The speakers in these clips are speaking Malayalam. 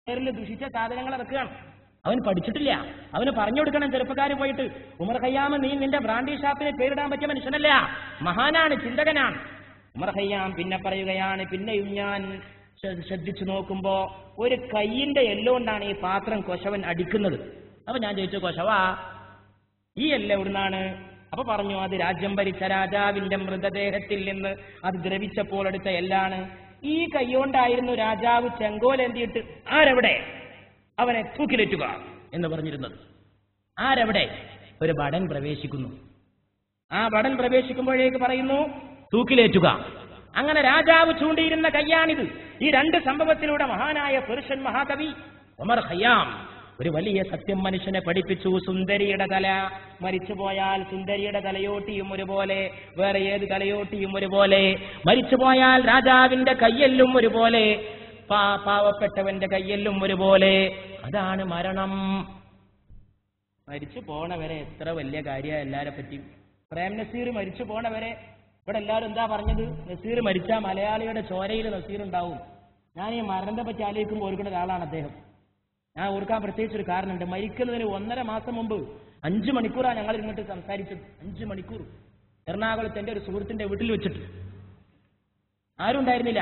പേരിൽ ദുഷിച്ച സാധനങ്ങൾ ഇറക്കുകയാണ്. അവൻ പഠിച്ചിട്ടില്ല. അവന് പറഞ്ഞു കൊടുക്കണം ചെറുപ്പക്കാർ പോയിട്ട്, ഉമർ ഖയ്യാം നീ നിന്റെ ബ്രാൻഡി ഷാപ്പിന് പേരിടാൻ പറ്റിയ മനുഷ്യനല്ല, മഹാനാണ്, ചിന്തകനാണ്. ഉമർ ഖയ്യാം പിന്നെ പറയുകയാണ്, പിന്നെയും ഞാൻ ശ്രദ്ധിച്ചു നോക്കുമ്പോ ഒരു കയ്യിന്റെ എല്ലുകൊണ്ടാണ് ഈ പാത്രം കൊശവൻ അടിക്കുന്നത്. അപ്പൊ ഞാൻ ചോദിച്ചു, കൊശവാ ഈ എല്ല് എവിടുന്നാണ്? അപ്പൊ പറഞ്ഞു, അത് രാജ്യം ഭരിച്ച രാജാവിന്റെ മൃതദേഹത്തിൽ നിന്ന് അത് ദ്രവിച്ചപ്പോൾ എടുത്ത എല്ലാണ്. ഈ കൈകൊണ്ടായിരുന്നു രാജാവ് ചെങ്കോലേന്തിയിട്ട് ആരെവിടെ അവനെ തൂക്കിലേറ്റുക എന്ന് പറഞ്ഞിരുന്നത്. ആരെവിടെ? ഒരു ഭടൻ പ്രവേശിക്കുന്നു. ആ ഭടൻ പ്രവേശിക്കുമ്പോഴേക്ക് പറയുന്നു തൂക്കിലേറ്റുക. അങ്ങനെ രാജാവ് ചൂണ്ടിയിരുന്ന കയ്യാണിത്. ഈ രണ്ട് സംഭവത്തിലൂടെ മഹാനായ പേർഷ്യൻ മഹാകവി ഉമർ ഖയ്യാം ഒരു വലിയ സത്യം മനുഷ്യനെ പഠിപ്പിച്ചു. സുന്ദരിയുടെ തല മരിച്ചുപോയാൽ സുന്ദരിയുടെ തലയോട്ടിയും ഒരുപോലെ, വേറെ ഏത് തലയോട്ടിയും ഒരുപോലെ. മരിച്ചുപോയാൽ രാജാവിന്റെ കയ്യെല്ലും ഒരുപോലെ, പാവപ്പെട്ടവന്റെ കയ്യെല്ലും ഒരുപോലെ. അതാണ് മരണം. മരിച്ചു പോണവരെ എത്ര വലിയ കാര്യമാണ് എല്ലാരെ പറ്റി. പ്രേം നസീർ മരിച്ചു പോണവരെ ഇവിടെ എല്ലാവരും എന്താ പറഞ്ഞത്? നസീർ മരിച്ചാൽ മലയാളിയുടെ ചോരയിൽ നസീർ ഉണ്ടാവും. ഞാൻ ഈ മരണത്തെ പറ്റി ആലോചിക്കുമ്പോൾ ഓർക്കുന്ന ഒരാളാണ് അദ്ദേഹം. ഞാൻ ഓർക്കാൻ പ്രത്യേകിച്ചൊരു കാരണമുണ്ട്. മരിക്കുന്നതിന് 1.5 മാസം മുമ്പ് 5 മണിക്കൂറാണ് ഞങ്ങൾ ഇങ്ങോട്ട് സംസാരിച്ചത്. 5 മണിക്കൂർ എറണാകുളത്ത് എൻ്റെ ഒരു സുഹൃത്തിന്റെ വീട്ടിൽ വെച്ചിട്ട്. ആരും ഉണ്ടായിരുന്നില്ല,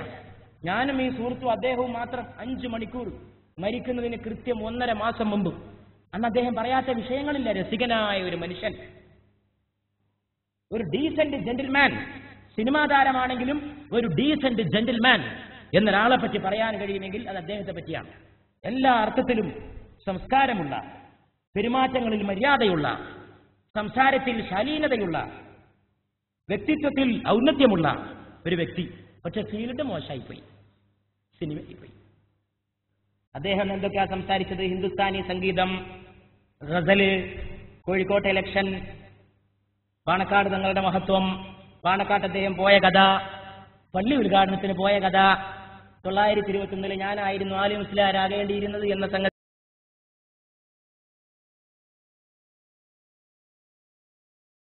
ഞാനും ഈ സുഹൃത്തും അദ്ദേഹവും മാത്രം. 5 മണിക്കൂർ മരിക്കുന്നതിന് കൃത്യം 1.5 മാസം മുമ്പ്. അന്ന് അദ്ദേഹം പറയാത്ത വിഷയങ്ങളില്ല. രസികനായ ഒരു മനുഷ്യൻ, ഒരു ഡീസന്റ് ജെന്റിൽമാൻ. സിനിമാ താരമാണെങ്കിലും ഒരു ഡീസന്റ് ജെന്റിൽമാൻ എന്നൊരാളെ പറ്റി പറയാൻ കഴിയുമെങ്കിൽ അത് അദ്ദേഹത്തെ പറ്റിയാണ്. എല്ലാ അർത്ഥത്തിലും സംസ്കാരമുള്ള, പെരുമാറ്റങ്ങളിൽ മര്യാദയുള്ള, സംസാരത്തിൽ ശാലീനതയുള്ള, വ്യക്തിത്വത്തിൽ ഔന്നത്യമുള്ള ഒരു വ്യക്തി. പക്ഷെ ഫീൽഡ് മോശമായിപ്പോയി, സിനിമയായിപ്പോയി. അദ്ദേഹം എന്തൊക്കെയാ സംസാരിച്ചത്? ഹിന്ദുസ്ഥാനി സംഗീതം, ഗസല്, കോഴിക്കോട്ടെ ഇലക്ഷൻ, പാണക്കാട് തങ്ങളുടെ മഹത്വം, പാണക്കാട്ട് അദ്ദേഹം പോയ കഥ, പള്ളി ഉദ്ഘാടനത്തിന് പോയ കഥ, 921 ഞാനായിരുന്നു ആലി മുസ്ലിയാരാകേണ്ടിയിരുന്നത് എന്ന സംഗതി